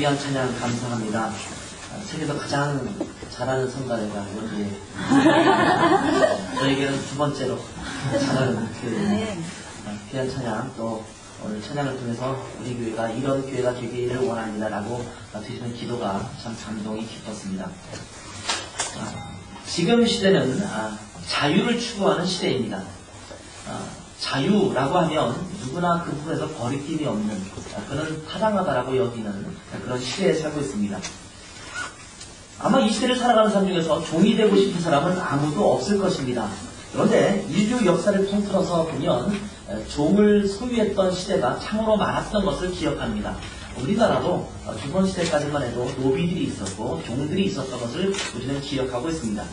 귀한 찬양 감사합니다. 세계에서 가장 잘하는 성가대가 여기에 저에게는 두 번째로 잘하는 그 귀한 찬양, 또 오늘 찬양을 통해서 우리 교회가 이런 교회가 되기를 원합니다라고 드리는 기도가 참 감동이 깊었습니다. 지금 시대는 자유를 추구하는 시대입니다. 자유라고 하면 누구나 그 부분에서 거리낌이 없는 그런 타당하다라고 여기는 그런 시대에 살고 있습니다. 아마 이 시대를 살아가는 사람 중에서 종이 되고 싶은 사람은 아무도 없을 것입니다. 그런데 인류 역사를 통틀어서 보면 종을 소유했던 시대가 참으로 많았던 것을 기억합니다. 우리나라도 조선시대까지만 해도 노비들이 있었고 종들이 있었던 것을 우리는 기억하고 있습니다.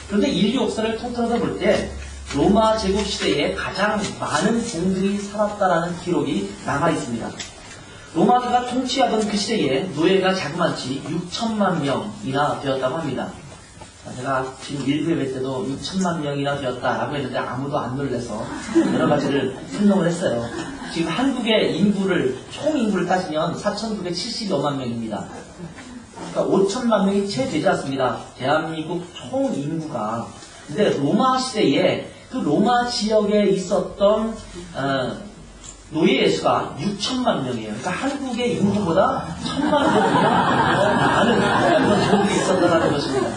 그런데 인류 역사를 통틀어서 볼 때 로마 제국 시대에 가장 많은 종들이 살았다라는 기록이 남아 있습니다. 로마가 통치하던 그 시대에 노예가 자그마치 6천만 명이나 되었다고 합니다. 제가 지금 1부에 뵐 때도 6천만 명이나 되었다라고 했는데 아무도 안 놀래서 여러 가지를 설명을 했어요. 지금 한국의 인구를, 총 인구를 따지면 4,970여만 명입니다. 그러니까 5천만 명이 채 되지 않습니다. 대한민국 총 인구가. 근데 로마 시대에 그 로마 지역에 있었던 노예의 수가 6천만 명이에요. 그러니까 한국의 인구보다 1,000만 명이나 더 많은 그런 종들이 있었다는 것입니다.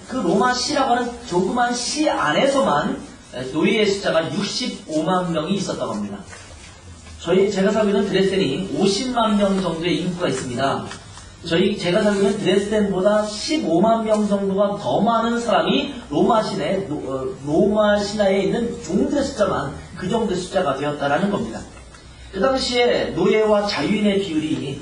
그 로마시라고 하는 조그만 시 안에서만 노예의 숫자가 65만 명이 있었다고 합니다. 제가 살고 있는 드레스덴이 50만 명 정도의 인구가 있습니다. 제가 살고 있는 드레스덴보다 15만 명 정도가 더 많은 사람이 로마 신화에 있는 종들의 숫자만 그 정도의 숫자가 되었다라는 겁니다. 그 당시에 노예와 자유인의 비율이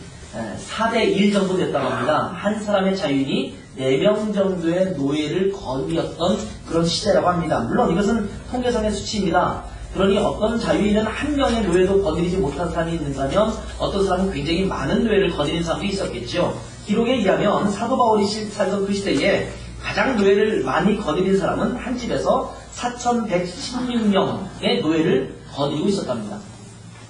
4대1 정도 됐다고 합니다. 한 사람의 자유인이 4명 정도의 노예를 거느렸던 그런 시대라고 합니다. 물론 이것은 통계상의 수치입니다. 그러니 어떤 자유인은 한 명의 노예도 거느리지 못한 사람이 있는가면 어떤 사람은 굉장히 많은 노예를 거느린 사람도 있었겠죠. 기록에 의하면 사도 바울이 살던 그 시대에 가장 노예를 많이 거느린 사람은 한 집에서 4,116명의 노예를 거느리고 있었답니다.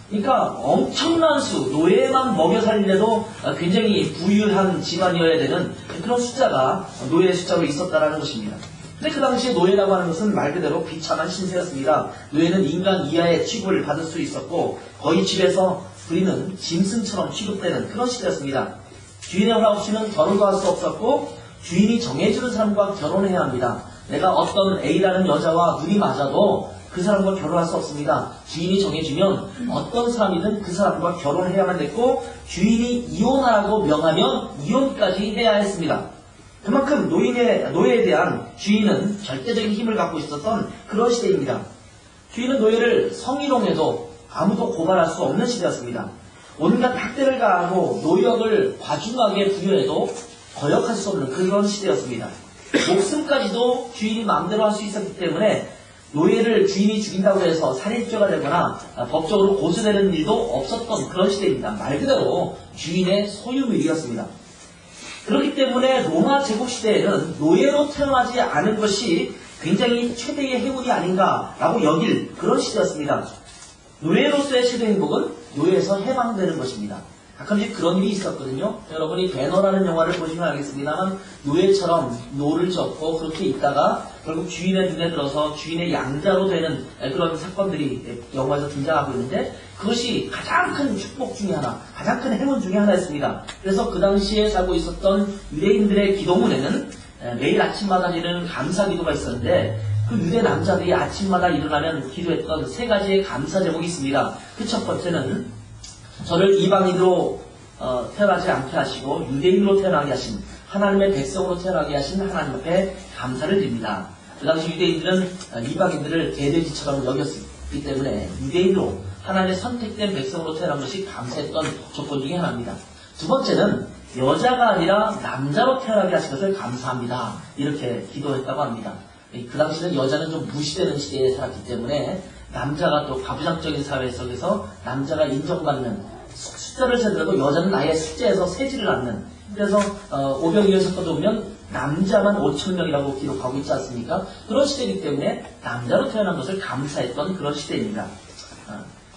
그러니까 엄청난 수, 노예만 먹여 살리려도 굉장히 부유한 집안이어야 되는 그런 숫자가 노예의 숫자로 있었다라는 것입니다. 근데 그 당시에 노예라고 하는 것은 말 그대로 비참한 신세였습니다. 노예는 인간 이하의 취급을 받을 수 있었고 거의 집에서 부리는 짐승처럼 취급되는 그런 시대였습니다. 주인의 허락 없이는 결혼도 할 수 없었고 주인이 정해주는 사람과 결혼해야 합니다. 내가 어떤 A라는 여자와 눈이 맞아도 그 사람과 결혼할 수 없습니다. 주인이 정해주면 어떤 사람이든 그 사람과 결혼해야만 됐고 주인이 이혼하라고 명하면 이혼까지 해야 했습니다. 그만큼 노예에 대한 주인은 절대적인 힘을 갖고 있었던 그런 시대입니다. 주인은 노예를 성희롱해도 아무도 고발할 수 없는 시대였습니다. 온갖 학대를 가하고 노역을 과중하게 부여해도 거역할 수 없는 그런 시대였습니다. 목숨까지도 주인이 마음대로 할 수 있었기 때문에 노예를 주인이 죽인다고 해서 살인죄가 되거나 법적으로 고소되는 일도 없었던 그런 시대입니다. 말 그대로 주인의 소유물이었습니다. 그렇기 때문에 로마 제국 시대에는 노예로 태어나지 않은 것이 굉장히 최대의 행운이 아닌가라고 여길 그런 시대였습니다. 노예로서의 최대 행복은 노예에서 해방되는 것입니다. 가끔씩 그런 일이 있었거든요. 여러분이 배너라는 영화를 보시면 알겠습니다만 노예처럼 노를 젓고 그렇게 있다가 결국 주인의 눈에 들어서 주인의 양자로 되는 그런 사건들이 영화에서 등장하고 있는데 그것이 가장 큰 축복 중에 하나, 가장 큰 행운 중에 하나였습니다. 그래서 그 당시에 살고 있었던 유대인들의 기도문에는 매일 아침마다 드리는 감사 기도가 있었는데 그 유대 남자들이 아침마다 일어나면 기도했던 3가지의 감사 제목이 있습니다. 그 첫 번째는 저를 이방인으로 태어나지 않게 하시고 유대인으로 태어나게 하신 하나님의 백성으로 태어나게 하신 하나님 앞에 감사를 드립니다. 그 당시 유대인들은 이방인들을 개돼지처럼 여겼기 때문에 유대인으로 하나님의 선택된 백성으로 태어난 것이 감사했던 조건 중에 하나입니다. 두 번째는 여자가 아니라 남자로 태어나게 하신 것을 감사합니다. 이렇게 기도했다고 합니다. 그 당시는 여자는 좀 무시되는 시대에 살았기 때문에 남자가 또 가부장적인 사회 속에서 남자가 인정받는 숫자를 세더라도 여자는 아예 숫자에서 세지를 않는, 그래서 오병이어 사건도 보면 남자만 5,000명이라고 기록하고 있지 않습니까? 그런 시대이기 때문에 남자로 태어난 것을 감사했던 그런 시대입니다.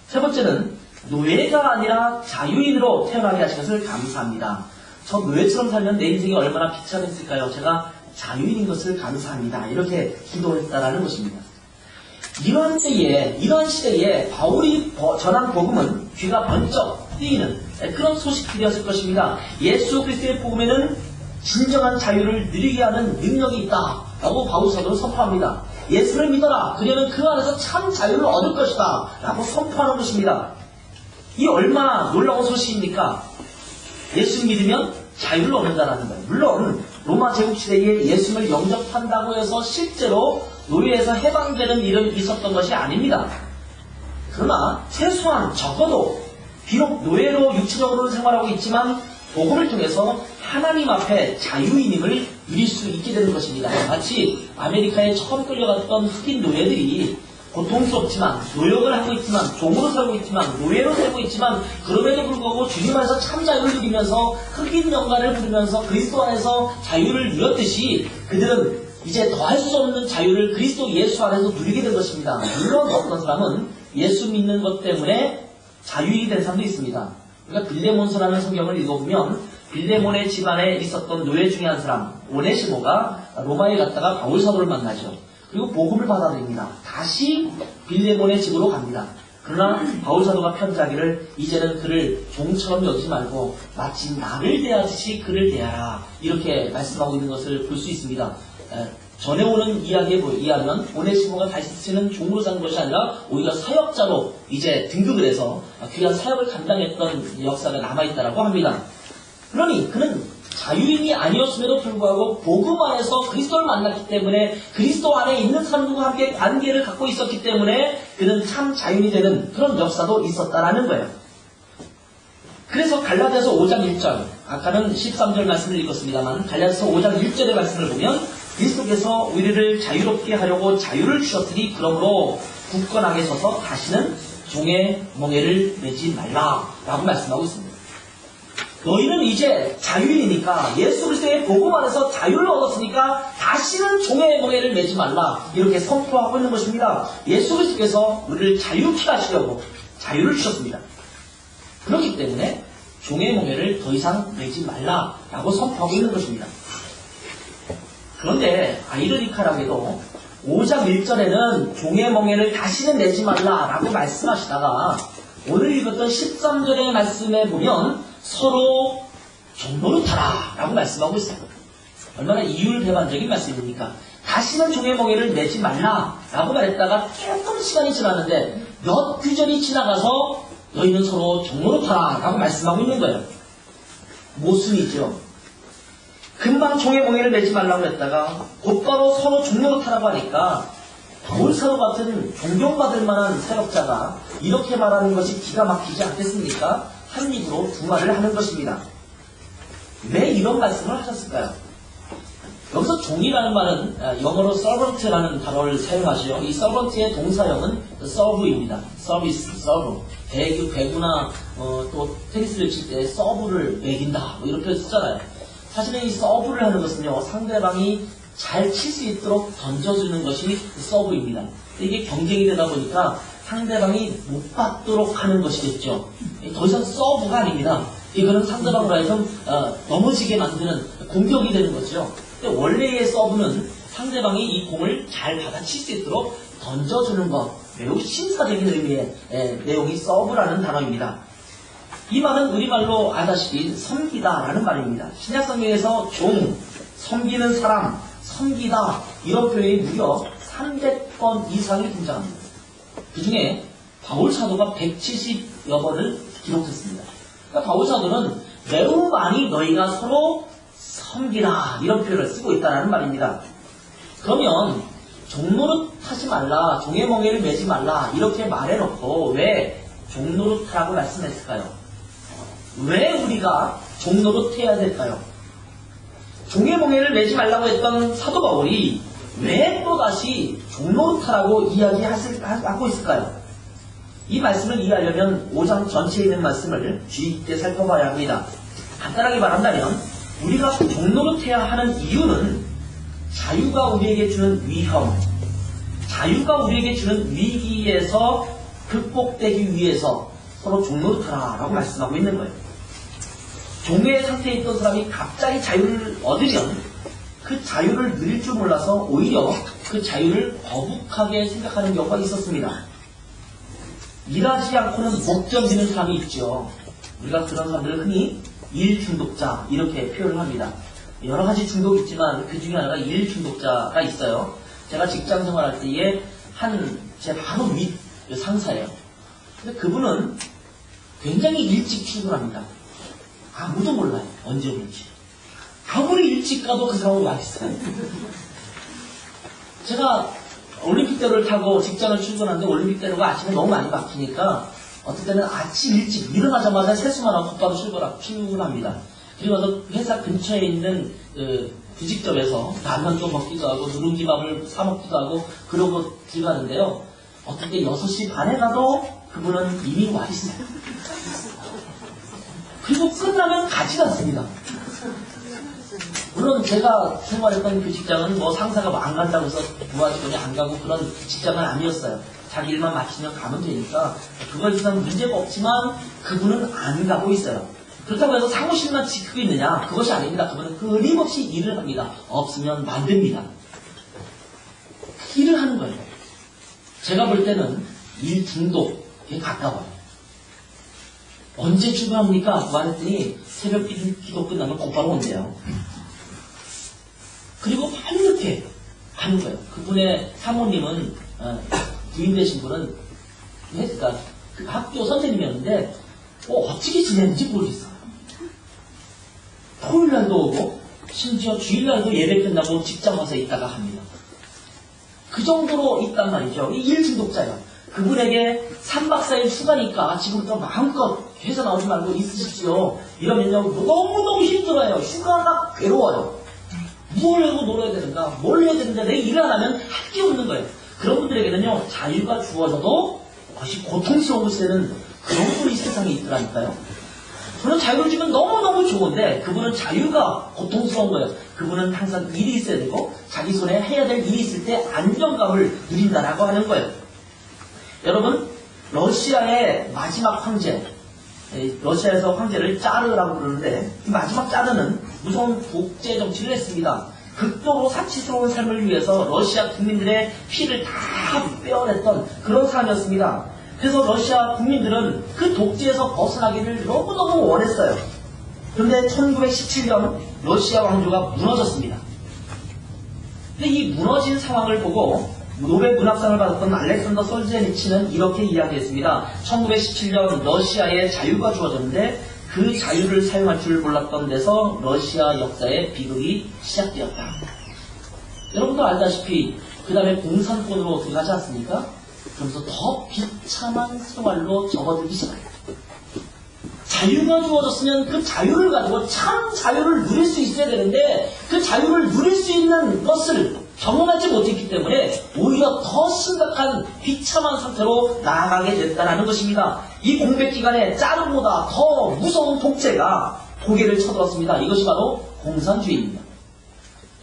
세 번째는 노예가 아니라 자유인으로 태어나게 하신 것을 감사합니다. 저 노예처럼 살면 내 인생이 얼마나 비참했을까요? 제가 자유인인 것을 감사합니다. 이렇게 기도했다라는 것입니다. 이러한 시대에 바울이 전한 복음은 귀가 번쩍 뜨이는 그런 소식들이었을 것입니다. 예수 그리스도의 복음에는 진정한 자유를 누리게 하는 능력이 있다 라고 바울 사도는 선포합니다. 예수를 믿어라. 그녀는 그 안에서 참 자유를 얻을 것이다 라고 선포하는 것입니다. 이 얼마나 놀라운 소식입니까? 예수 믿으면 자유를 얻는다는 거예요. 물론 로마 제국시대에 예수를 영접한다고 해서 실제로 노예에서 해방되는 일은 있었던 것이 아닙니다. 그러나 최소한 적어도 비록 노예로 육체적으로 생활하고 있지만 복음을 통해서 하나님 앞에 자유인임을 누릴 수 있게 되는 것입니다. 마치 아메리카에 처음 끌려갔던 흑인 노예들이 고통스럽지만 노역을 하고 있지만 종으로 살고 있지만 노예로 살고 있지만 그럼에도 불구하고 주님 안에서 참 자유를 누리면서 흑인 영광을 부르면서 그리스도 안에서 자유를 누렸듯이 그들은 이제 더할 수 없는 자유를 그리스도 예수 안에서 누리게 된 것입니다. 물론 어떤 사람은 예수 믿는 것 때문에 자유인이 된 사람도 있습니다. 그러니까 빌레몬서라는 성경을 읽어보면 빌레몬의 집안에 있었던 노예 중에 한 사람 오네시모가 로마에 갔다가 바울 사도를 만나죠. 그리고 복음을 받아들입니다. 다시 빌레몬의 집으로 갑니다. 그러나 바울 사도가 편지하기를 이제는 그를 종처럼 여기지 말고 마치 나를 대하듯이 그를 대하라 이렇게 말씀하고 있는 것을 볼 수 있습니다. 전해오는 이야기에 의하면 오네시모가 다시는 종으로 사는 것이 아니라 오히려 사역자로 이제 등극을 해서 귀한 사역을 감당했던 역사가 남아있다고 합니다. 그러니 그는 자유인이 아니었음에도 불구하고 복음 안에서 그리스도를 만났기 때문에 그리스도 안에 있는 사람들과 함께 관계를 갖고 있었기 때문에 그는 참 자유인이 되는 그런 역사도 있었다라는 거예요. 그래서 갈라디아서 5장 1절 아까는 13절 말씀을 읽었습니다만 갈라디아서 5장 1절의 말씀을 보면 그리스도께서 우리를 자유롭게 하려고 자유를 주셨으니 그러므로 굳건하게 서서 다시는 종의 멍에를 매지 말라라고 말씀하고 있습니다. 너희는 이제 자유인이니까 예수 그리스도의 복음 안에서 자유를 얻었으니까 다시는 종의 멍에를 매지 말라 이렇게 선포하고 있는 것입니다. 예수 그리스도께서 우리를 자유케 하시려고 자유를 주셨습니다. 그렇기 때문에 종의 멍에를 더 이상 매지 말라라고 선포하고 있는 것입니다. 그런데 아이러니컬하게도 5장 1절에는 종의 멍에를 다시는 내지 말라라고 말씀하시다가 오늘 읽었던 13절의 말씀에 보면 서로 종노릇하라 라고 말씀하고 있어요. 얼마나 이율배반적인 말씀입니까? 다시는 종의 멍에를 내지 말라 라고 말했다가 조금 시간이 지났는데 몇 구절이 지나가서 너희는 서로 종노릇하라 라고 말씀하고 있는 거예요. 모순이죠. 금방 종의 멍에를 내지 말라고 했다가 곧바로 서로 종노릇하라고 하니까 바울 사도 같은 존경받을 만한 사역자가 이렇게 말하는 것이 기가 막히지 않겠습니까? 한 입으로 두 말을 하는 것입니다. 왜 이런 말씀을 하셨을까요? 여기서 종이라는 말은 영어로 servant라는 단어를 사용하시죠. 이 servant의 동사형은 serve입니다. service, serve. 배구나 또 테니스를 칠 때 서브를 매긴다 뭐 이렇게 쓰잖아요. 사실은 이 서브를 하는 것은요 상대방이 잘 칠 수 있도록 던져주는 것이 서브입니다. 이게 경쟁이 되다 보니까 상대방이 못 받도록 하는 것이겠죠. 더 이상 서브가 아닙니다. 이거는 상대방으로 하여금 넘어지게 만드는 공격이 되는 거죠. 근데 원래의 서브는 상대방이 이 공을 잘 받아칠 수 있도록 던져주는 것, 매우 신사적인 의미의 내용이 서브라는 단어입니다. 이 말은 우리말로 아다시피 섬기다라는 말입니다. 신약성경에서 종, 섬기는 사람, 섬기다 이런 표현이 무려 300번 이상이 등장합니다. 그 중에 바울 사도가 170여 번을 기록했습니다. 그러니까 바울 사도는 매우 많이 너희가 서로 섬기라 이런 표현을 쓰고 있다는 말입니다. 그러면 종노릇 하지 말라, 종의 멍에를 매지 말라 이렇게 말해놓고 왜 종노릇하라고 말씀했을까요? 왜 우리가 종노릇 해야 될까요? 종의 멍에를 매지 말라고 했던 사도 바울이 왜 또다시 종노릇하라고 이야기하고 있을까요? 이 말씀을 이해하려면 5장 전체에 있는 말씀을 주의 깊게 살펴봐야 합니다. 간단하게 말한다면 우리가 종노릇해야 하는 이유는 자유가 우리에게 주는 위험, 자유가 우리에게 주는 위기에서 극복되기 위해서 서로 종노릇하라라고 말씀하고 있는 거예요. 종의 상태에 있던 사람이 갑자기 자유를 얻으면 그 자유를 누릴 줄 몰라서 오히려 그 자유를 거북하게 생각하는 경우가 있었습니다. 일하지 않고는 못 견디는 사람이 있죠. 우리가 그런 사람들을 흔히 일 중독자 이렇게 표현을 합니다. 여러 가지 중독이 있지만 그 중에 하나가 일 중독자가 있어요. 제가 직장 생활할 때에 제 바로 윗 상사예요. 근데 그분은 굉장히 일찍 출근합니다. 아무도 몰라요. 언제 오는지. 아무리 일찍 가도 그 사람은 와 있어요. 제가 올림픽대로를 타고 직장을 출근하는데 올림픽대로가 아침에 너무 많이 막히니까 어떨 때는 아침 일찍 일어나자마자 세수만 하고 곧바로 출근합니다. 그리고 나서 회사 근처에 있는 부직점에서 라면 좀 먹기도 하고 누룽지밥을 사 먹기도 하고 그러고 들어가는데요. 어떨 때 6시 반에 가도 그분은 이미 와 있어요. 그리고 끝나면 가지 않습니다. 물론 제가 생활했던 그 직장은 뭐 상사가 안 간다고 해서 부하 직원이 안 가고 그런 직장은 아니었어요. 자기 일만 마치면 가면 되니까 그거에 대해서는 문제가 없지만 그분은 안 가고 있어요. 그렇다고 해서 사무실만 지키고 있느냐? 그것이 아닙니다. 그분은 끊임없이 일을 합니다. 없으면 만듭니다. 일을 하는 거예요. 제가 볼 때는 일 중독에 가까워요. 언제 출근합니까? 말했더니 새벽 기도 끝나면 곧바로 온대요. 그리고 밤늦게 가는 거예요. 그분의 사모님은 부인 되신 분은 그러니까 그 학교 선생님이었는데 어떻게 지냈는지 모르겠어요. 토요일날도 오고 심지어 주일날도 예배 끝나고 직장 와서 있다가 합니다. 그 정도로 있단 말이죠. 이 일 중독자예요. 그분에게 3박 4일 휴가니까 지금부터 마음껏 회사 나오지 말고 있으십시오. 이러면요 너무너무 힘들어요. 휴가가 괴로워요. 뭘 하고 놀아야 되는가, 뭘 해야 되는데 내 일을 안 하면 할 게 없는 거예요. 그런 분들에게는요 자유가 주어져도 그것이 고통스러운 것이 되는 그런 분이 세상에 있더라니까요. 저는 자유를 주면 너무너무 좋은데 그분은 자유가 고통스러운 거예요. 그분은 항상 일이 있어야 되고 자기 손에 해야 될 일이 있을 때 안정감을 누린다라고 하는 거예요. 여러분, 러시아의 마지막 황제, 러시아에서 황제를 짜르라고 그러는데 이 마지막 짜르는 무서운 독재 정치를 했습니다. 극도로 사치스러운 삶을 위해서 러시아 국민들의 피를 다 빼어냈던 그런 사람이었습니다. 그래서 러시아 국민들은 그 독재에서 벗어나기를 너무너무 원했어요. 그런데 1917년 러시아 왕조가 무너졌습니다. 근데 이 무너진 상황을 보고 노벨 문학상을 받았던 알렉산더 솔제니치는 이렇게 이야기했습니다. 1917년 러시아에 자유가 주어졌는데 그 자유를 사용할 줄 몰랐던 데서 러시아 역사의 비극이 시작되었다. 여러분도 알다시피 그 다음에 공산권으로 들어가지 않습니까? 그러면서 더 비참한 생활로 접어들기 시작합니다. 자유가 주어졌으면 그 자유를 가지고 참 자유를 누릴 수 있어야 되는데 그 자유를 누릴 수 있는 것을 경험하지 못했기 때문에 오히려 더 심각한 비참한 상태로 나아가게 됐다는 것입니다. 이 공백 기간에 짜르보다 더 무서운 독재가 고개를 쳐들었습니다. 이것이 바로 공산주의입니다.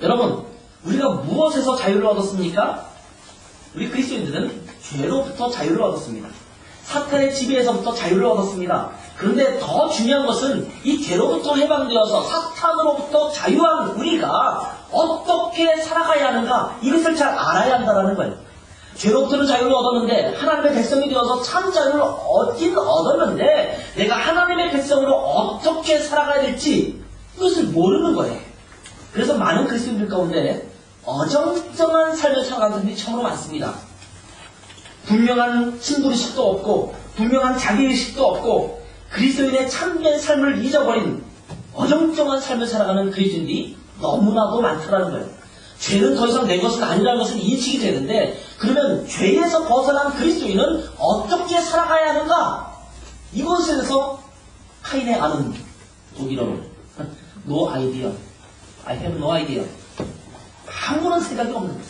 여러분, 우리가 무엇에서 자유를 얻었습니까? 우리 그리스도인들은 죄로부터 자유를 얻었습니다. 사탄의 지배에서부터 자유를 얻었습니다. 그런데 더 중요한 것은 이 죄로부터 해방되어서 사탄으로부터 자유한 우리가 어떻게 살아가야 하는가, 이것을 잘 알아야 한다는 거예요. 죄로부터는 자유를 얻었는데 하나님의 백성이 되어서 참 자유를 얻긴 얻었는데 내가 하나님의 백성으로 어떻게 살아가야 될지 이것을 모르는 거예요. 그래서 많은 그리스도인들 가운데 어정쩡한 삶을 살아가는 분들이 참으로 많습니다. 분명한 신도의식도 없고 분명한 자기의식도 없고 그리스도인의 참된 삶을 잊어버린 어정쩡한 삶을 살아가는 그리스도인들이 너무나도 많다는 거예요. 죄는 더 이상 내 것은 아니라는 것을 인식이 되는데 그러면 죄에서 벗어난 그리스도인은 어떻게 살아가야 하는가? 이것에 대해서 카인의 아는 독일어로 No idea. I have no idea. 아무런 생각이 없는 거예요.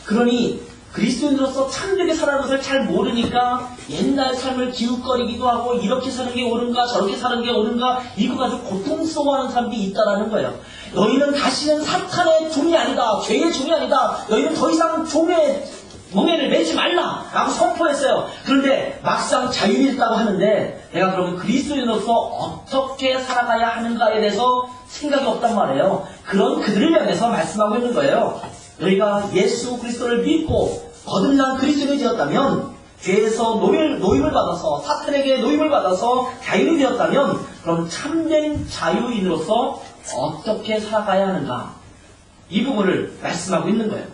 그러니 그리스도인으로서 참되게 살아가는 것을 잘 모르니까 옛날 삶을 기웃거리기도 하고 이렇게 사는 게 옳은가 저렇게 사는 게 옳은가 이거 가지고 고통스러워하는 사람들이 있다는 거예요. 너희는 다시는 사탄의 종이 아니다. 죄의 종이 아니다. 너희는 더 이상 종의 멍에를 매지 말라 라고 선포했어요. 그런데 막상 자유인이 됐다고 하는데 내가 그러면 그리스도인으로서 어떻게 살아가야 하는가에 대해서 생각이 없단 말이에요. 그런 그들을 향해서 말씀하고 있는 거예요. 너희가 예수 그리스도를 믿고 거듭난 그리스도인이 되었다면, 죄에서 노임을 받아서, 사탄에게 노임을 받아서 자유인이 되었다면, 그럼 참된 자유인으로서 어떻게 살아가야 하는가, 이 부분을 말씀하고 있는 거예요.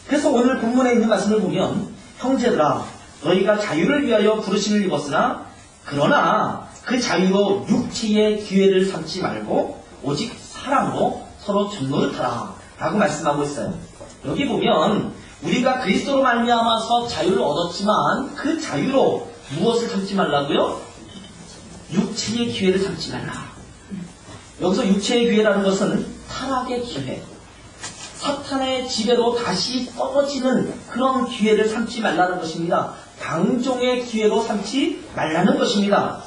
그래서 오늘 본문에 있는 말씀을 보면, 형제들아 너희가 자유를 위하여 부르심을 입었으나 그러나 그 자유로 육체의 기회를 삼지 말고 오직 사랑으로 서로 전노릇하라 라고 말씀하고 있어요. 여기 보면 우리가 그리스도로 말미암아서 자유를 얻었지만 그 자유로 무엇을 삼지 말라고요? 육체의 기회를 삼지 말라. 여기서 육체의 기회라는 것은 타락의 기회, 사탄의 지배로 다시 떨어지는 그런 기회를 삼지 말라는 것입니다. 방종의 기회로 삼지 말라는 것입니다.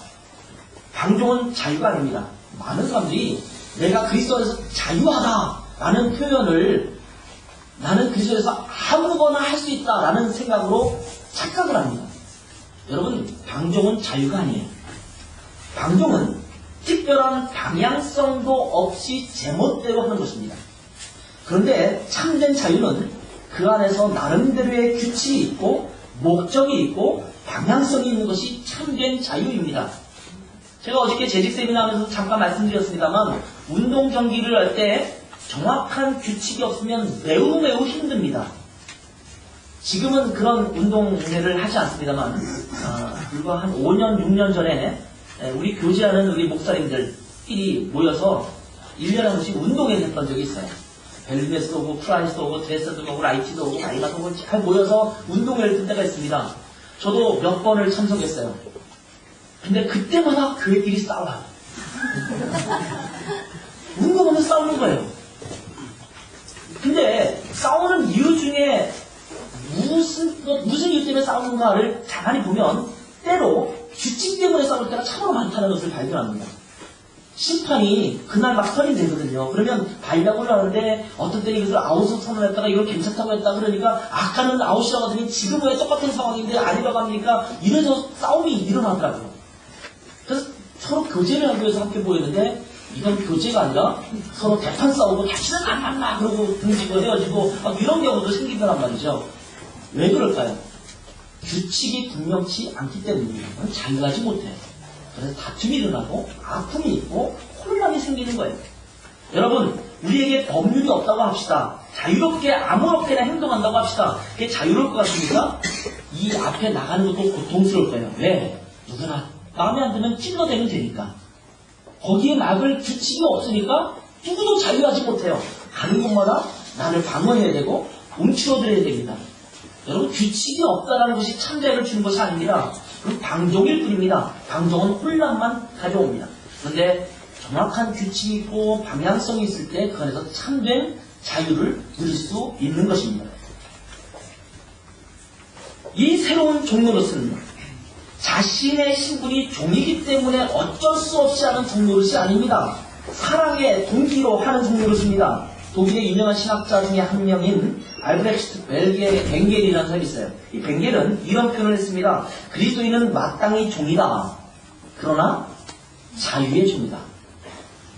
방종은 자유가 아닙니다. 많은 사람들이 내가 그리스도 안에서 자유하다라는 표현을 나는 그리스도에서 아무거나 할 수 있다라는 생각으로 착각을 합니다. 여러분, 방종은 자유가 아니에요. 방종은 특별한 방향성도 없이 제멋대로 하는 것입니다. 그런데 참된 자유는 그 안에서 나름대로의 규칙이 있고 목적이 있고 방향성이 있는 것이 참된 자유입니다. 제가 어저께 재직 세미나 하면서 잠깐 말씀드렸습니다만, 운동 경기를 할 때 정확한 규칙이 없으면 매우 힘듭니다. 지금은 그런 운동회를 하지 않습니다만, 불과 한 5년, 6년 전에 우리 교제하는 우리 목사님들끼리 모여서 1년에 한 번씩 운동회를 했던 적이 있어요. 벨리메스도 오고, 프라이스도 오고, 드레스도 오고, 라이티도 오고, 마이가도 오고, 잘 모여서 운동회를 할 때가 있습니다. 저도 몇 번을 참석했어요. 근데 그때마다 교회끼리 싸워요. 운동하면 싸우는 거예요. 근데 싸우는 이유 중에 무슨 이유 때문에 싸우는가를 가만히 보면 때로 규칙 때문에 싸울 때가 참으로 많다는 것을 발견합니다. 심판이 그날 막 선임되거든요. 그러면 발각을 하는데 어떤 때는 이것을 아웃을 선언했다가 이걸 괜찮다고 했다 그러니까 아까는 아웃이라고 하더니 지금 왜 똑같은 상황인데 아니라고 합니까? 이래서 싸움이 일어나더라고요. 그래서 서로 교제를 하기 위해서 함께 모였는데 이건 교제가 아니라 서로 대판 싸우고 다시는 안 만나 그러고 등지고 헤어지고 이런 경우도 생기더란 말이죠. 왜 그럴까요? 규칙이 분명치 않기 때문입니다. 자유하지 못해요. 그래서 다툼이 일어나고 아픔이 있고 혼란이 생기는 거예요. 여러분, 우리에게 법률이 없다고 합시다. 자유롭게 아무렇게나 행동한다고 합시다. 그게 자유로울 것 같습니까? 이 앞에 나가는 것도 고통스러울 거예요. 왜? 누구나 마음에 안 들면 찔러대면 되니까. 거기에 막을 규칙이 없으니까 누구도 자유하지 못해요. 가는 곳마다 나를 방어해야 되고 움츠러들어야 됩니다. 여러분, 규칙이 없다는 것이 참자유를 주는 것이 아닙니다. 그건 방종일 뿐입니다. 방종은 혼란만 가져옵니다. 그런데 정확한 규칙이 있고 방향성이 있을 때 그 안에서 참된 자유를 누릴 수 있는 것입니다. 이 새로운 종노릇은 자신의 신분이 종이기 때문에 어쩔 수 없이 하는 종노릇이 아닙니다. 사랑의 동기로 하는 종노릇입니다. 독일의 유명한 신학자 중에 한 명인 알브레히트 벵겔이라는 사람이 있어요. 이 벵겔은 이런 표현을 했습니다. 그리스도인은 마땅히 종이다. 그러나 자유의 종이다.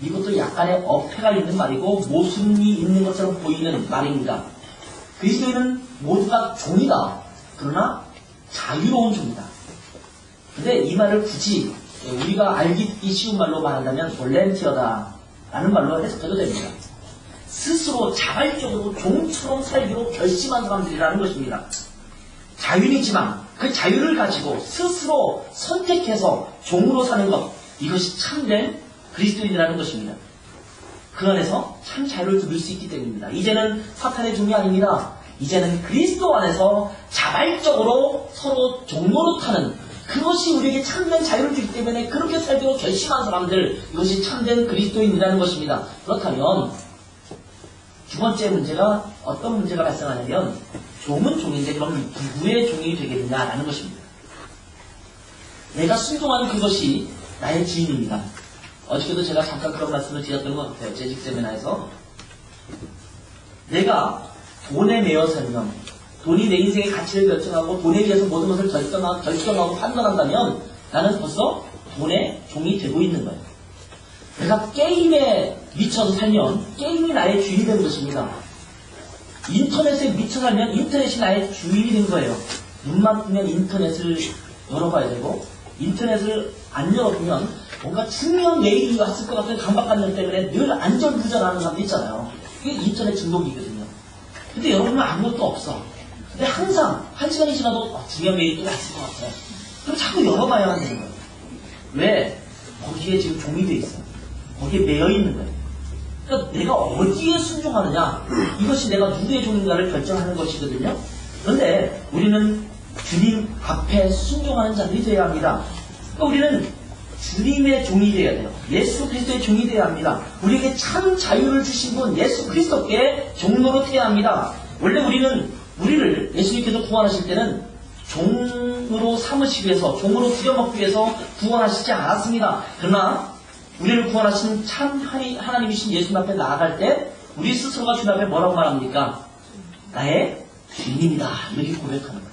이것도 약간의 어폐가 있는 말이고 모순이 있는 것처럼 보이는 말입니다. 그리스도인은 모두가 종이다. 그러나 자유로운 종이다. 근데 이 말을 굳이 우리가 알기 쉬운 말로 말한다면 볼렌티어다 라는 말로 해석해도 됩니다. 스스로 자발적으로 종처럼 살기로 결심한 사람들이라는 것입니다. 자유이지만 그 자유를 가지고 스스로 선택해서 종으로 사는 것, 이것이 참된 그리스도인이라는 것입니다. 그 안에서 참 자유를 누릴 수 있기 때문입니다. 이제는 사탄의 종이 아닙니다. 이제는 그리스도 안에서 자발적으로 서로 종노릇하는, 그것이 우리에게 참된 자유를 주기 때문에 그렇게 살기로 결심한 사람들, 이것이 참된 그리스도인이라는 것입니다. 그렇다면 두 번째 문제가 어떤 문제가 발생하냐면, 종은 종인데 그럼 누구의 종이 되겠느냐라는 것입니다. 내가 순종하는 그것이 나의 주인입니다. 어저께도 제가 잠깐 그런 말씀을 드렸던 것 같아요. 재직 세미나에서 내가 돈에 매여 살면 돈이 내 인생의 가치를 결정하고 돈에 의해서 모든 것을 결정하고 판단한다면 나는 벌써 돈의 종이 되고 있는 거예요. 내가 게임에 미쳐서 살면 게임이 나의 주인이 되는 것입니다. 인터넷에 미쳐 살면 인터넷이 나의 주인이 된 거예요. 눈만 뜨면 인터넷을 열어봐야 되고 인터넷을 안 열어보면 뭔가 측면 메일이 왔을 것 같은 강박관념 때문에 늘 안절부절하는 사람도 있잖아요. 그게 인터넷 중독이거든요. 근데 여러분은 아무것도 없어. 근데 항상 한 시간이 지나도 중요한 메일이 또 왔을 것 같아. 그럼 자꾸 열어봐야 하는 거예요. 왜? 거기에 지금 종이 돼 있어요. 거기에 매여 있는 거예요. 그러니까 내가 어디에 순종하느냐, 이것이 내가 누구의 종인가를 결정하는 것이거든요. 그런데 우리는 주님 앞에 순종하는 자들이 되어야 합니다. 그러니까 우리는 주님의 종이 되어야 돼요. 예수 그리스도의 종이 되어야 합니다. 우리에게 참 자유를 주신 분 예수 그리스도께 종로로 되어야 합니다. 원래 우리를 예수님께서 구원하실 때는 종으로 삼으시기 위해서, 종으로 부려먹기 위해서 구원하시지 않았습니다. 그러나 우리를 구원하신 참 하나님이신 예수님 앞에 나아갈 때 우리 스스로가 주님 앞에 뭐라고 말합니까? 나의 주님이다, 이렇게 고백하는 거예요.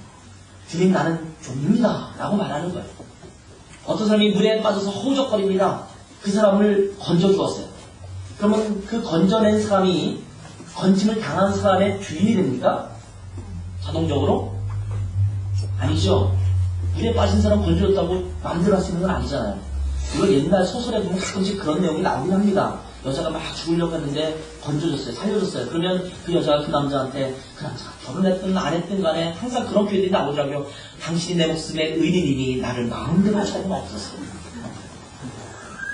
주님, 나는 종입니다 라고 말하는 거예요. 어떤 사람이 물에 빠져서 허우적거립니다. 그 사람을 건져주었어요. 그러면 그 건져낸 사람이 건짐을 당한 사람의 주인이 됩니까? 자동적으로? 아니죠. 물에 빠진 사람 건져줬다고 마음대로 할 수 있는 건 아니잖아요. 이걸 옛날 소설에 보면 가끔씩 그런 내용이 나오긴 합니다. 여자가 막 죽으려고 했는데 건져줬어요. 살려줬어요. 그러면 그 여자가 그 남자한테, 그 남자가 결혼했든 안 했든 간에 항상 그런 표현이 나오더라고요. 당신이 내 목숨의 의리님이 나를 마음대로 처분 없었어요.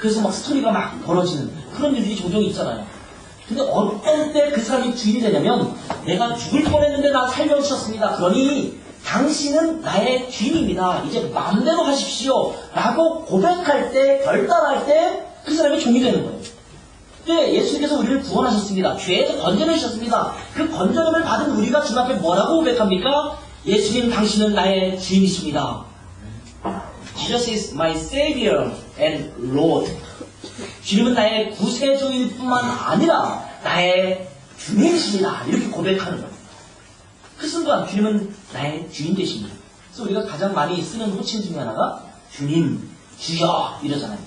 그래서 막 스토리가 막 벌어지는 그런 일들이 종종 있잖아요. 근데 어떤 때 그 사람이 주인이 되냐면, 내가 죽을 뻔했는데 나 살려주셨습니다. 그러니 당신은 나의 주인입니다. 이제 마음대로 하십시오 라고 고백할 때, 결단할 때 그 사람이 종이 되는 거예요. 근데 예수님께서 우리를 구원하셨습니다. 죄에서 건져내셨습니다. 그 건져냄을 받은 우리가 주님 앞에 뭐라고 고백합니까? 예수님, 당신은 나의 주인이십니다. Jesus is my Savior and Lord. 주님은 나의 구세주일 뿐만 아니라 나의 주님이십니다. 이렇게 고백하는 거예요. 그 순간 주님은 나의 주인 되십니다. 그래서 우리가 가장 많이 쓰는 호칭 중에 하나가 주님, 주여 이러잖아요.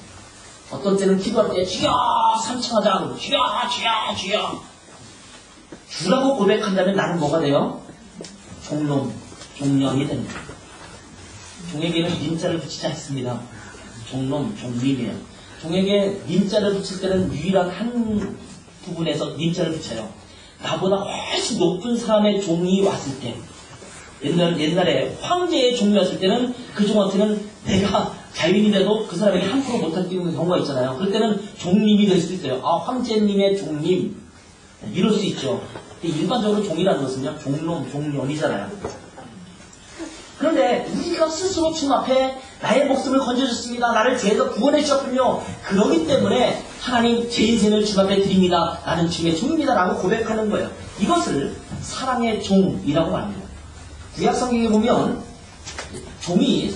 어떤 때는 기도할 때 주여 삼층하자 하고 주여 주여 주여 주라고 고백한다면 나는 뭐가 돼요? 종놈, 종령이 됩니다. 종에게는 님자를 붙이지 않습니다. 종놈, 종님이에요. 종에게 님자를 붙일 때는 유일한 한 부분에서 님자를 붙여요. 나보다 훨씬 높은 사람의 종이 왔을 때, 옛날에 황제의 종이었을 때는 그 종한테는 내가 자유인인데도 그 사람에게 함부로 못할 경우가 있잖아요. 그럴 때는 종님이 될 수도 있어요. 아, 황제님의 종님. 이럴 수 있죠. 근데 일반적으로 종이라는 것은요, 종놈, 종년이잖아요. 그런데 우리가 스스로 주님 앞에 나의 목숨을 건져줬습니다. 나를 죄에서 구원해 주셨군요. 그러기 때문에 하나님 제 인생을 주님 앞에 드립니다. 나는 주님의 종입니다. 라고 고백하는 거예요. 이것을 사랑의 종이라고 말합니다. 구약성경에 보면 종이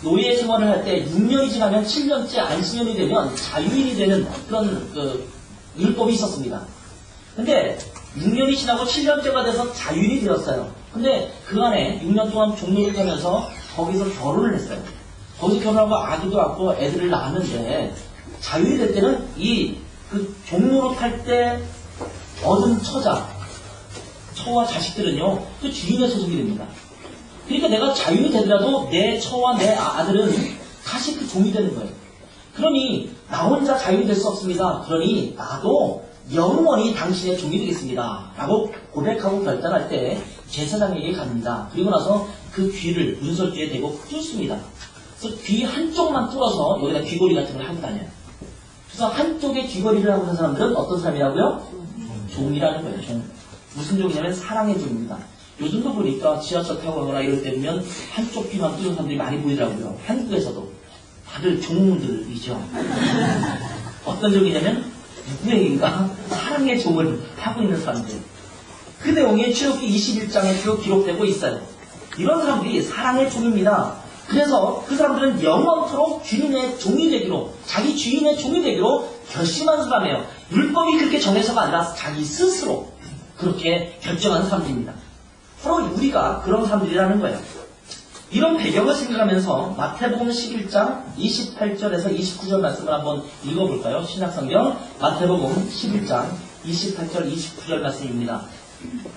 노예 생활을 할 때 6년이 지나면 7년째 안식년이 되면 자유인이 되는 그런 율법이 있었습니다. 근데 6년이 지나고 7년째가 돼서 자유인이 되었어요. 근데 그 안에 6년 동안 종로를 타면서 거기서 결혼을 했어요. 거기서 결혼하고 아기도 낳고 애들을 낳았는데 자유인이 될 때는 그 종로를 탈 때 얻은 처와 자식들은요, 그 주인의 소속이 됩니다. 그러니까 내가 자유인이 되더라도 내 처와 내 아들은 다시 그 종이 되는 거예요. 그러니 나 혼자 자유인이 될 수 없습니다. 그러니 나도 영원히 당신의 종이 되겠습니다. 라고 고백하고 결단할 때 제사장에게 갑니다. 그리고 나서 그 귀를 문설주에 대고 뚫습니다. 그래서 귀 한쪽만 뚫어서 여기다 귀걸이 같은 걸 하고 다녀요. 그래서 한쪽에 귀걸이를 하고 있는 사람들은 어떤 사람이라고요? 종이라는 거예요. 종. 무슨 종이냐면 사랑의 종입니다. 요즘도 보니까 지하철 타고 가거나 이럴 때 보면 한쪽 귀만 뚫는 사람들이 많이 보이더라고요. 한국에서도. 다들 종들이죠. 어떤 종이냐면 누구에게인가 사랑의 종을 하고 있는 사람들. 그 내용이 출애굽기 21장에 쭉 기록되고 있어요. 이런 사람들이 사랑의 종입니다. 그래서 그 사람들은 영원토록 주인의 종이 되기로, 자기 주인의 종이 되기로 결심한 사람이에요. 율법이 그렇게 정해서가 아니라 자기 스스로 그렇게 결정한 사람들입니다. 바로 우리가 그런 사람들이라는 거예요. 이런 배경을 생각하면서 마태복음 11장 28절에서 29절 말씀을 한번 읽어볼까요? 신약성경 마태복음 11장 28절 29절 말씀입니다.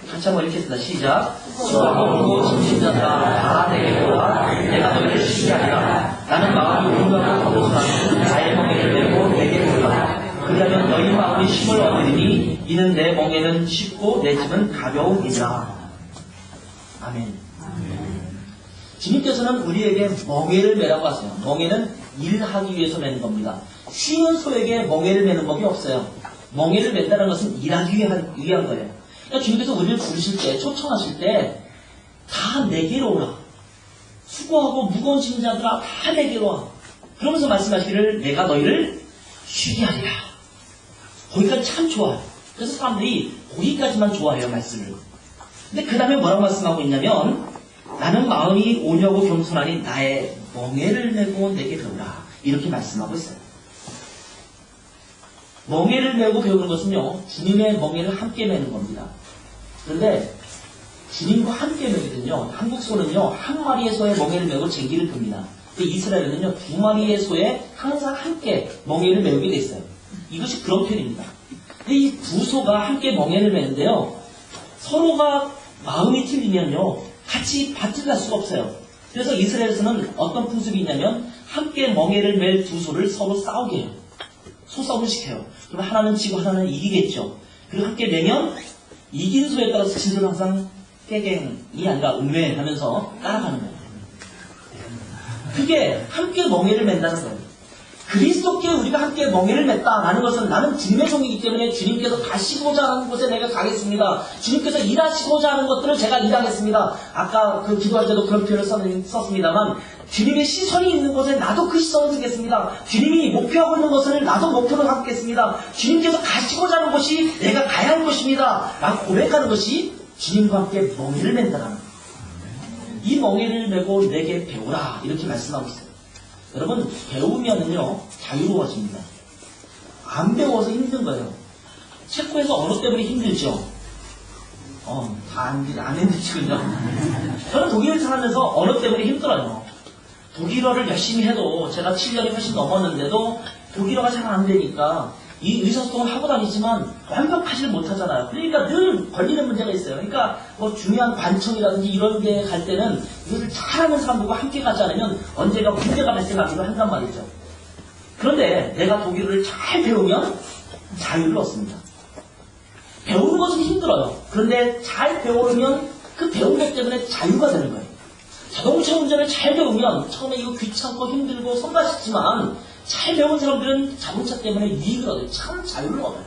같이 한번 읽겠습니다. 시작. 수고하고 짐진 자들아 다 내게 오라. 내가 너희를 쉬게 하리라. 나는 마음이 온유하고 겸손하고 나의 멍에를 메고 내게 오라. 그리하면 너희 마음이 힘을 얻으리니 이는 내 멍에는 쉽고 내 짐은 가벼움이라. 아멘. 주님께서는 우리에게 멍에를 매라고 하세요. 멍에는 일하기 위해서 매는 겁니다. 쉬는 소에게 멍에를 매는 법이 없어요. 멍에를 맨다는 것은 일하기 위한 거예요. 그러니까 주님께서 우리를 부르실 때, 초청하실 때, 다 내게로 오라. 수고하고 무거운 짐진 자들아 다 내게로 와. 그러면서 말씀하시기를 내가 너희를 쉬게 하리라. 거기까지 참 좋아요. 그래서 사람들이 거기까지만 좋아해요, 말씀을. 근데 그 다음에 뭐라고 말씀하고 있냐면 나는 마음이 온유하고 겸손하니 나의 멍에를 메고 내게 배우라. 이렇게 말씀하고 있어요. 멍에를 메고 배우는 것은요, 주님의 멍에를 함께 메는 겁니다. 그런데 주님과 함께 메거든요. 한국 소는요, 한 마리의 소에 멍에를 메고 쟁기를 듭니다. 근데 이스라엘은요, 두 마리의 소에 항상 함께 멍에를 메우게 돼 있어요. 이것이 그런 편입니다. 근데 이 두 소가 함께 멍에를 메는데요, 서로가 마음이 틀리면요, 같이 밭을 갈 수가 없어요. 그래서 이스라엘에서는 어떤 풍습이 있냐면 함께 멍에를 맬 두 소를 서로 싸우게 해요. 소싸움을 시켜요. 그럼 하나는 지고 하나는 이기겠죠. 그리고 함께 매면 이긴 소에 따라서 진 소는 항상 깨갱이 아니라 음매하면서 따라가는 거예요. 그게 함께 멍에를 맨다는 거예요. 그리스도께 우리가 함께 멍에를 맸다라는 것은 나는 주님의 종이기 때문에 주님께서 가시고자 하는 곳에 내가 가겠습니다. 주님께서 일하시고자 하는 것들을 제가 일하겠습니다. 아까 그 기도할 때도 그런 표현을 썼습니다만 주님의 시선이 있는 곳에 나도 그 시선을 두겠습니다. 주님이 목표하고 있는 것을 나도 목표로 삼겠습니다. 주님께서 가시고자 하는 곳이 내가 가야 할 곳입니다. 라고 고백하는 것이 주님과 함께 멍에를 맨다라는 거예요. 이 멍에를 메고 내게 배우라 이렇게 말씀하고 있어요. 여러분, 배우면은요, 자유로워집니다. 안 배워서 힘든 거예요. 체코에서 언어 때문에 힘들죠? 다 안 힘들지군요. 저는 독일을 살면서 언어 때문에 힘들어요. 독일어를 열심히 해도, 제가 7년이 훨씬 넘었는데도 독일어가 잘 안 되니까, 이 의사소통을 하고 다니지만 완벽하지를 못하잖아요. 그러니까 늘 걸리는 문제가 있어요. 그러니까 뭐 중요한 관청이라든지 이런 데 갈 때는 이것을 잘하는 사람들과 함께 가지 않으면 언제가 문제가 발생하기도 한단 말이죠. 그런데 내가 독일어를 잘 배우면 자유를 얻습니다. 배우는 것은 힘들어요. 그런데 잘 배우면 그 배운 것 때문에 자유가 되는 거예요. 자동차 운전을 잘 배우면 처음에 이거 귀찮고 힘들고 성가시지만 잘 배운 사람들은 자동차 때문에 이익을 얻어요. 참 자유를 얻어요.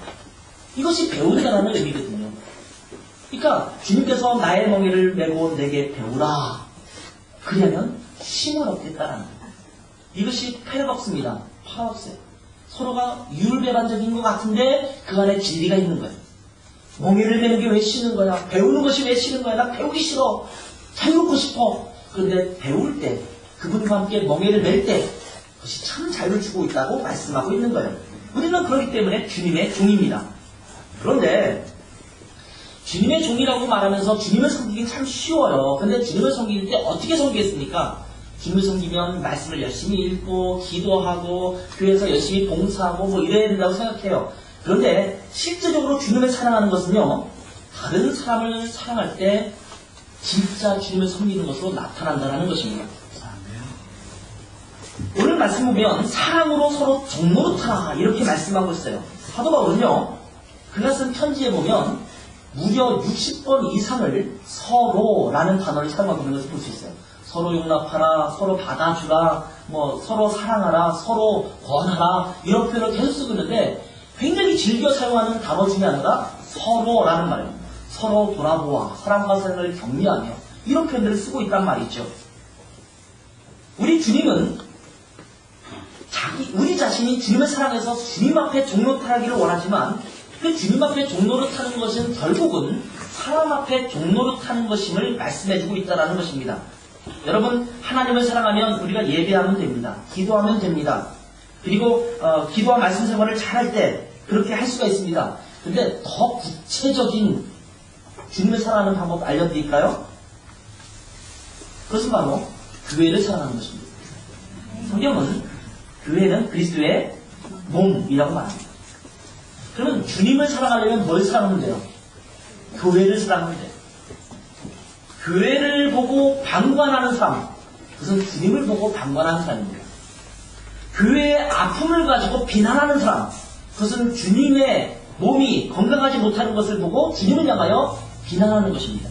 이것이 배운다라는 의미거든요. 그러니까 주님께서 나의 멍에를 메고 내게 배우라. 그러면 힘을 얻겠다라는 거예요. 이것이 패러독스입니다. 파라독스예요. 서로가 유율배반적인 것 같은데 그 안에 진리가 있는 거예요. 멍에를 메는 게 왜 싫은 거야? 배우는 것이 왜 싫은 거야? 나 배우기 싫어. 자유롭고 싶어. 그런데 배울 때, 그분과 함께 멍에를 맬 때 그것이 참 자유를 주고 있다고 말씀하고 있는 거예요. 우리는 그렇기 때문에 주님의 종입니다. 그런데 주님의 종이라고 말하면서 주님을 섬기긴 참 쉬워요. 근데 주님을 섬길 때 어떻게 섬기겠습니까? 주님을 섬기면 말씀을 열심히 읽고 기도하고 교회에서 열심히 봉사하고 뭐 이래야 된다고 생각해요. 그런데 실제적으로 주님을 사랑하는 것은요, 다른 사람을 사랑할 때 진짜 주님을 섬기는 것으로 나타난다는 것입니다. 오늘 말씀 보면 사랑으로 서로 종노릇하라 이렇게 말씀하고 있어요. 사도 바울은요, 그가 쓴 편지에 보면 무려 60번 이상을 서로라는 단어를 사용하고 있는 것을 볼 수 있어요. 서로 용납하라, 서로 받아주라, 뭐 서로 사랑하라, 서로 권하라 이런 표현을 계속 쓰고 있는데 굉장히 즐겨 사용하는 단어 중에 하나가 서로라는 말이에요. 서로 돌아보아 사랑과 사랑을 격려하며 이런 표현들을 쓰고 있단 말이죠. 우리 주님은 우리 자신이 주님을 사랑해서 주님 앞에 종노릇하기를 원하지만 그 주님 앞에 종노릇하는 것은 결국은 사람 앞에 종노릇하는 것임을 말씀해주고 있다는 것입니다. 여러분, 하나님을 사랑하면 우리가 예배하면 됩니다. 기도하면 됩니다. 그리고 기도와 말씀 생활을 잘할 때 그렇게 할 수가 있습니다. 근데 더 구체적인 주님을 사랑하는 방법 알려드릴까요? 그것은 바로 교회를 사랑하는 것입니다. 성경은 교회는 그리스도의 몸이라고 말합니다. 그러면 주님을 사랑하려면 뭘 사랑하면 돼요? 교회를 사랑하면 돼요. 교회를 보고 방관하는 삶, 그것은 주님을 보고 방관하는 삶입니다. 교회의 아픔을 가지고 비난하는 사람, 그것은 주님의 몸이 건강하지 못하는 것을 보고 주님을 향하여 비난하는 것입니다.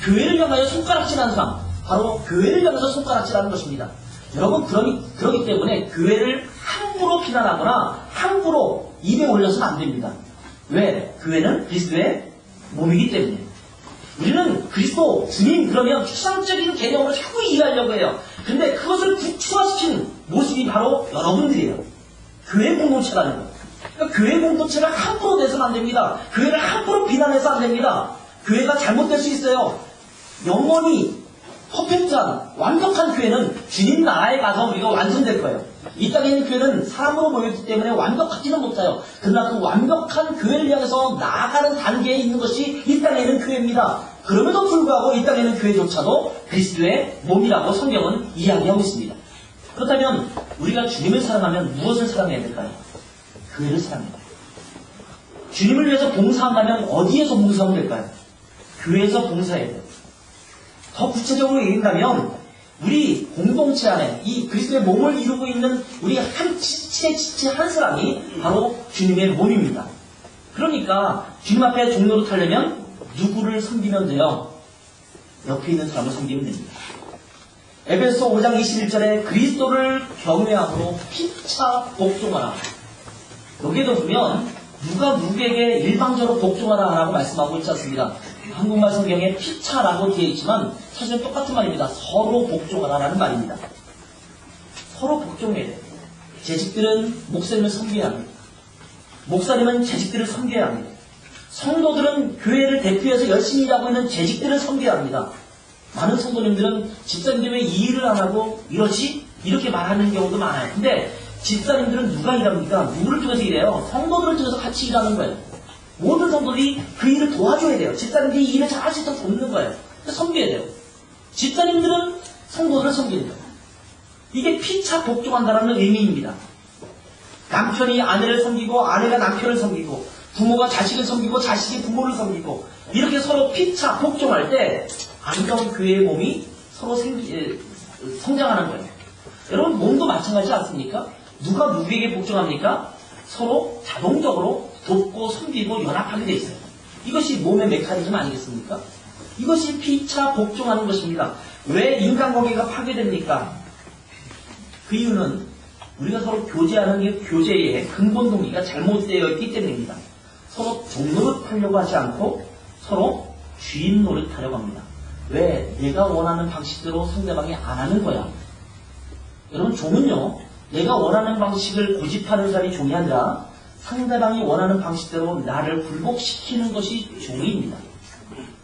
교회를 향하여 손가락질하는 사람, 바로 교회를 향해서 손가락질하는 것입니다. 여러분, 그러기 때문에 교회를 함부로 비난하거나 함부로 입에 올려서는 안 됩니다. 왜? 교회는 그리스도의 몸이기 때문에. 우리는 그리스도, 주님 그러면 추상적인 개념으로 자꾸 이해하려고 해요. 근데 그것을 구체화시킨 모습이 바로 여러분들이에요. 교회 공동체라는 거. 그러니까 교회 공동체를 함부로 내서는 안 됩니다. 교회를 함부로 비난해서 안 됩니다. 교회가 잘못될 수 있어요. 영원히 퍼펙트한 완벽한 교회는 주님 나라에 가서 우리가 완성될 거예요. 이 땅에 있는 교회는 사람으로 모였기 때문에 완벽하지는 못해요. 그러나 그 완벽한 교회를 향해서 나아가는 단계에 있는 것이 이 땅에 있는 교회입니다. 그럼에도 불구하고 이 땅에 있는 교회조차도 그리스도의 몸이라고 성경은 이야기하고 있습니다. 그렇다면 우리가 주님을 사랑하면 무엇을 사랑해야 될까요? 교회를 사랑해야 돼요. 주님을 위해서 봉사한다면 어디에서 봉사하면 될까요? 교회에서 봉사해야 돼요. 더 구체적으로 얘기한다면 우리 공동체 안에 이 그리스도의 몸을 이루고 있는 우리 한 지체 한 사람이 바로 주님의 몸입니다. 그러니까 주님 앞에 종로로 타려면 누구를 섬기면 돼요? 옆에 있는 사람을 섬기면 됩니다. 에베소 5장 21절에 그리스도를 경외함으로 피차 복종하라. 여기에도 보면 누가 누구에게 일방적으로 복종하라 라고 말씀하고 있지 않습니다. 한국말 성경에 피차라고 되어 있지만 사실은 똑같은 말입니다. 서로 복종하라 라는 말입니다. 서로 복종해야 돼요. 재직들은 목사님을 섬겨야 합니다. 목사님은 재직들을 섬겨야 합니다. 성도들은 교회를 대표해서 열심히 일하고 있는 재직들을 섬겨야 합니다. 많은 성도님들은 집사님들 왜 이 일을 안 하고 이러지? 이렇게 말하는 경우도 많아요. 근데 집사님들은 누가 일합니까? 누구를 통해서 일해요? 성도들을 통해서 같이 일하는 거예요. 모든 성도들이 그 일을 도와줘야 돼요. 집사님들이 이 일을 잘할 수 있도록 돕는 거예요. 섬겨야 돼요. 집사님들은 성도들을 섬기는 거예요. 이게 피차 복종한다는 의미입니다. 남편이 아내를 섬기고 아내가 남편을 섬기고 부모가 자식을 섬기고 자식이 부모를 섬기고 이렇게 서로 피차 복종할 때 아름다운 교회의 몸이 서로 성장하는 거예요. 여러분 몸도 마찬가지지 않습니까? 누가 누구에게 복종합니까? 서로 자동적으로 돕고 섬기고 연합하게 돼 있어요. 이것이 몸의 메커니즘 아니겠습니까? 이것이 피차 복종하는 것입니다. 왜 인간관계가 파괴됩니까? 그 이유는 우리가 서로 교제하는 게 교제의 근본 동기가 잘못되어 있기 때문입니다. 서로 종 노릇하려고 하지 않고 서로 주인 노릇하려고 합니다. 왜? 내가 원하는 방식대로 상대방이 안 하는 거야. 여러분 종은요, 내가 원하는 방식을 고집하는 사람이 종이 아니라 상대방이 원하는 방식대로 나를 굴복시키는 것이 종입니다.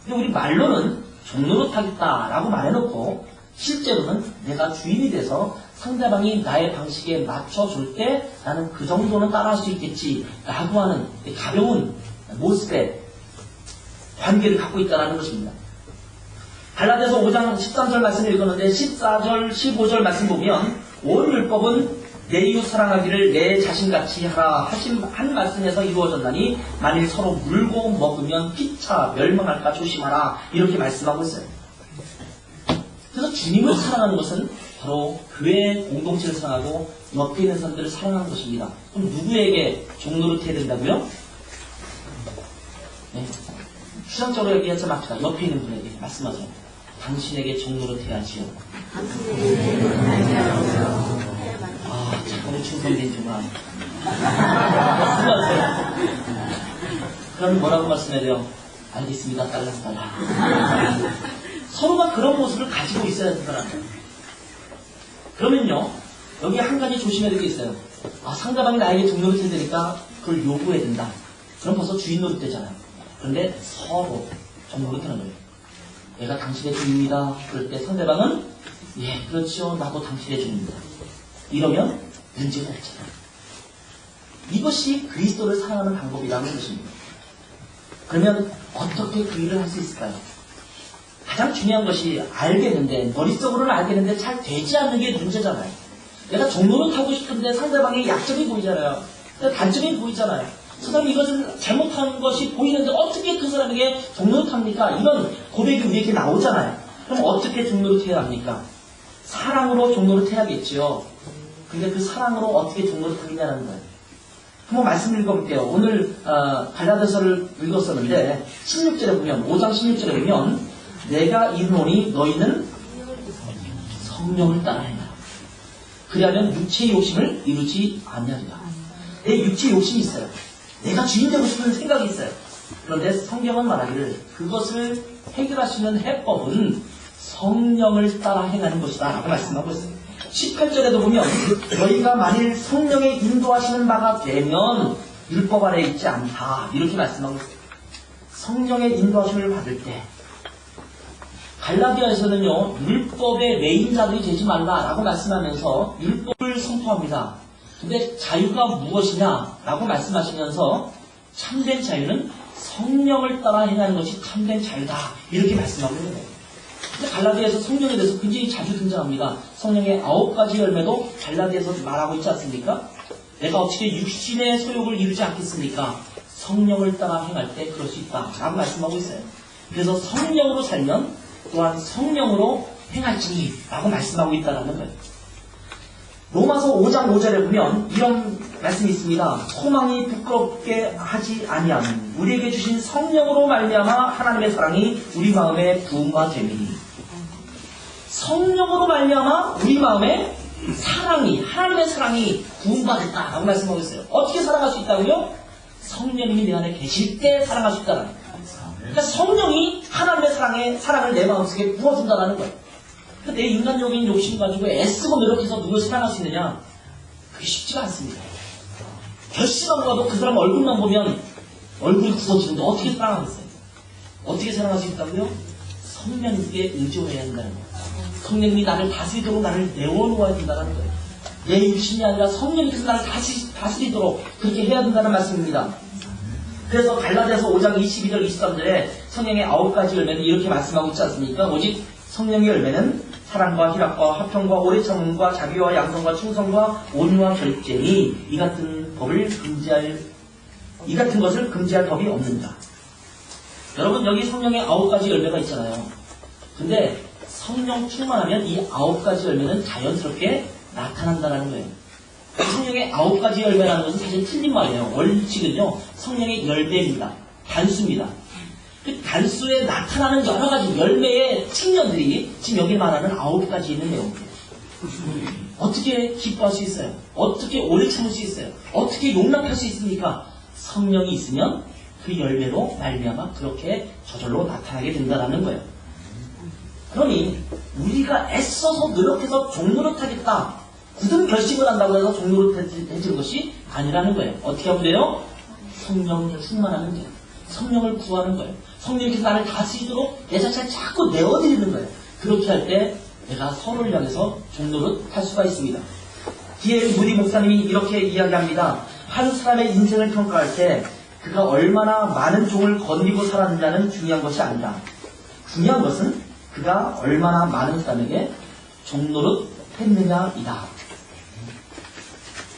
근데 우리 말로는 종노릇하겠다라고 말해놓고 실제로는 내가 주인이 돼서 상대방이 나의 방식에 맞춰줄 때 나는 그 정도는 따라할 수 있겠지 라고 하는 가벼운 모습의 관계를 갖고 있다는 것입니다. 갈라디아서 5장 13절 말씀을 읽었는데 14절, 15절 말씀 보면 온 율법은 내 이웃 사랑하기를 내 자신같이 하라 하신 한 말씀에서 이루어졌나니 만일 서로 물고 먹으면 피차 멸망할까 조심하라 이렇게 말씀하고 있어요. 그래서 주님을 사랑하는 것은 바로 교회 공동체를 사랑하고 옆에 있는 사람들을 사랑하는 것입니다. 그럼 누구에게 종노릇 해야 된다고요? 네. 추상적으로 얘기하지 맙시다. 옆에 있는 분에게 말씀하세요. 당신에게 종노릇 해야지요. 아, 잠깐만 충성되지만. 그럼 뭐라고 말씀해야 돼요? 알겠습니다. 딸랑딸랑. 서로가 그런 모습을 가지고 있어야 된다는 거예요. 그러면요, 여기 한 가지 조심해야 될 게 있어요. 아, 상대방이 나에게 종노릇 해야 되니까 그걸 요구해야 된다. 그럼 벌써 주인 노릇 되잖아요. 그런데 서로 종노릇 하는 거예요. 내가 당신의 주인입니다. 그럴 때 상대방은 예, 그렇죠. 나도 당신의 주인입니다. 이러면 문제가 없잖아요. 이것이 그리스도를 사랑하는 방법이라는 것입니다. 그러면 어떻게 그 일을 할 수 있을까요? 가장 중요한 것이 알겠는데, 머릿속으로는 알겠는데 잘 되지 않는 게 문제잖아요. 내가 종로를 타고 싶은데 상대방의 약점이 보이잖아요. 단점이 보이잖아요. 그 사람이 이것을 잘못한 것이 보이는데 어떻게 그 사람에게 종로를 탑니까? 이런 고백이 우리에게 나오잖아요. 그럼 어떻게 종로를 태야 합니까? 사랑으로 종로를 태야겠지요. 근데 그 사랑으로 어떻게 종로를 타느냐는 거예요. 한번 말씀 읽어볼게요. 오늘 갈라디아서를 읽었었는데 16절에 보면 5장 16절에 보면 내가 이르노니 너희는 성령을 따라 행하라. 그리하면 육체의 욕심을 이루지 않느니라. 내 육체의 욕심이 있어요. 내가 주인 되고 싶은 생각이 있어요. 그런데 성경은 말하기를 그것을 해결할 수 있는 해법은 성령을 따라 행하는 것이다 라고 말씀하고 있어요. 18절에도 보면 너희가 만일 성령의 인도하시는 바가 되면 율법 아래 있지 않다 이렇게 말씀하고 있어요. 성령의 인도하심을 받을 때 갈라디아에서는요 율법의 매인자들이 되지 말라라고 말씀하면서 율법을 선포합니다. 근데 자유가 무엇이냐 라고 말씀하시면서 참된 자유는 성령을 따라 행하는 것이 참된 자유다 이렇게 말씀하고 있는 거예요. 갈라디아에서 성령에 대해서 굉장히 자주 등장합니다. 성령의 9가지 열매도 갈라디아에서 말하고 있지 않습니까? 내가 어떻게 육신의 소욕을 이루지 않겠습니까? 성령을 따라 행할 때 그럴 수 있다 라고 말씀하고 있어요. 그래서 성령으로 살면 또한 성령으로 행할지니 라고 말씀하고 있다는 거예요. 로마서 5장 5절에 보면 이런 말씀이 있습니다. 소망이 부끄럽게 하지 아니함 우리에게 주신 성령으로 말미암아 하나님의 사랑이 우리 마음에 부음과 되미니. 성령으로 말미암아 우리 마음에 하나님의 사랑이 부음받았다라고 말씀하고 있어요. 어떻게 사랑할 수 있다고요? 성령님이 내 안에 계실 때 사랑할 수 있다는 거예요. 그러니까 성령이 하나님의 사랑을 내 마음속에 부어준다는 거예요. 내 인간적인 욕심 가지고 애쓰고 노력해서 누굴 사랑할 수 있느냐? 그게 쉽지가 않습니다. 결심하고 가도 그 사람 얼굴만 보면 얼굴이 굳어지는데 어떻게 사랑하겠어요? 어떻게 사랑할 수 있다고요? 성령님께 의존해야 한다는 거예요. 성령님이 나를 다스리도록 나를 내어놓아야 된다는 거예요. 내 육신이 아니라 성령님께서 나를 다스리도록 그렇게 해야 된다는 말씀입니다. 그래서 갈라디아서 5장 22절 23절에 성령의 9가지 열매는 이렇게 말씀하고 있지 않습니까? 오직 성령의 열매는 사랑과 희락과 화평과 오래 참음과 자비와 양성과 충성과 온유와 절제니 이 같은 것을 금지할 법이 없는가. 여러분 여기 성령의 9가지 열매가 있잖아요. 근데 성령 충만하면 이 9가지 열매는 자연스럽게 나타난다는 거예요. 성령의 9가지 열매라는 것은 사실 틀린 말이에요. 원칙은요 성령의 열매입니다. 단수입니다. 그 단수에 나타나는 여러 가지 열매의 측면들이 지금 여기 말하는 9가지 있는 내용이에요. 어떻게 기뻐할 수 있어요? 어떻게 오래 참을 수 있어요? 어떻게 용납할 수 있습니까? 성령이 있으면 그 열매로 말미암아 그렇게 저절로 나타나게 된다는 거예요. 그러니 우리가 애써서 노력해서 종노릇하겠다 굳은 결심을 한다고 해서 종노릇해지는 것이 아니라는 거예요. 어떻게 하면 돼요? 성령 충만하면 돼요. 성령을 구하는 거예요. 성령께서 나를 다스리도록 내 자신을 자꾸 내어드리는 거예요. 그렇게 할 때 내가 서로를 향해서 종노릇 할 수가 있습니다. 뒤에 무디 목사님이 이렇게 이야기합니다. 한 사람의 인생을 평가할 때 그가 얼마나 많은 종을 거느리고 살았느냐는 중요한 것이 아니라 중요한 것은 그가 얼마나 많은 사람에게 종노릇 했느냐이다.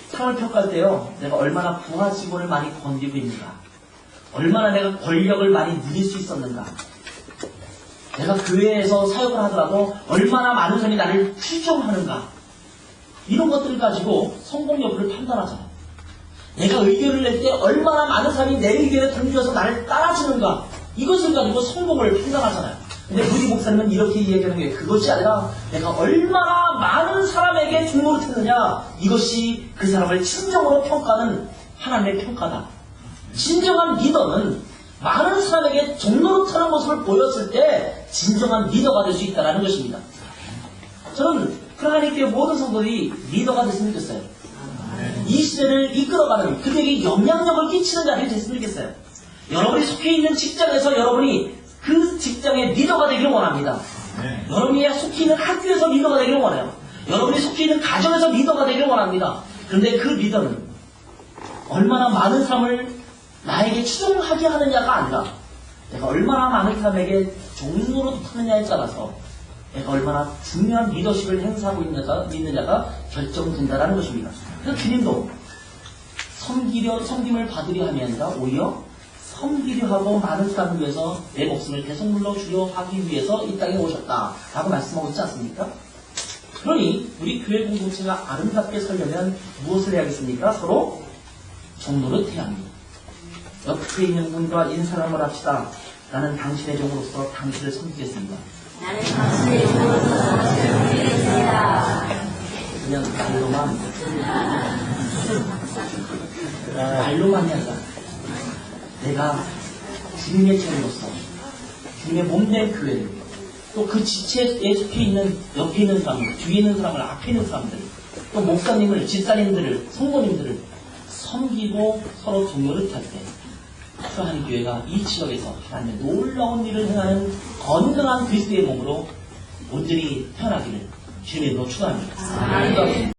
사람을 평가할 때요, 내가 얼마나 부하 직원을 많이 거느리고 있는가, 얼마나 내가 권력을 많이 누릴 수 있었는가, 내가 교회에서 사역을 하더라도 얼마나 많은 사람이 나를 추종하는가, 이런 것들을 가지고 성공 여부를 판단하잖아요. 내가 의견을 낼 때 얼마나 많은 사람이 내 의견에 동조해서 나를 따라주는가, 이것을 가지고 성공을 판단하잖아요. 근데 우리 목사님은 이렇게 이야기하는 게 그것이 아니라 내가 얼마나 많은 사람에게 종노릇 했느냐, 이것이 그 사람을 진정으로 평가하는 하나님의 평가다. 진정한 리더는 많은 사람에게 종노릇하는 모습을 보였을 때 진정한 리더가 될 수 있다는 것입니다. 저는 하나님께 모든 성도들이 리더가 됐으면 좋겠어요. 이 시대를 이끌어가는, 그들에게 영향력을 끼치는 자들이 됐으면 좋겠어요. 여러분이 속해 있는 직장에서 여러분이 그 직장의 리더가 되기를 원합니다. 여러분이 속해 있는 학교에서 리더가 되기를 원해요. 여러분이 속해 있는 가정에서 리더가 되기를 원합니다. 그런데 그 리더는 얼마나 많은 사람을 나에게 추종하게 하느냐가 아니라 내가 얼마나 많은 사람에게 종로로 타느냐에 따라서 내가 얼마나 중요한 리더십을 행사하고 있느냐가 결정된다는 것입니다. 그래서 주님도 섬김을 받으려 함이 아니라 오히려 섬기려 하고 많은 사람을 위해서 내 목숨을 계속 물러주려 하기 위해서 이 땅에 오셨다라고 말씀하고 있지 않습니까? 그러니 우리 교회 공동체가 아름답게 살려면 무엇을 해야겠습니까? 서로 종로를 해야 합니다. 옆에 있는 분과 인사를 한번 합시다. 나는 당신의 종으로서 당신을 섬기겠습니다. 나는 당신의 종으로서 당신을 섬기겠습니다. 그냥 말로만이 아니라 내가 주님의 종으로서 주님의 몸된 교회를 또 그 지체에 속해 있는 옆에 있는 사람들, 뒤에 있는 사람들, 앞에 있는 사람들, 또 목사님을, 집사님들을, 성도님들을 섬기고 서로 종로를 탈 때 하나님 교회가 이 지역에서 하나님의 놀라운 일을 행하는 건강한 그리스도의 몸으로 온전히 태어나기를 주님의 이름으로 축원합니다.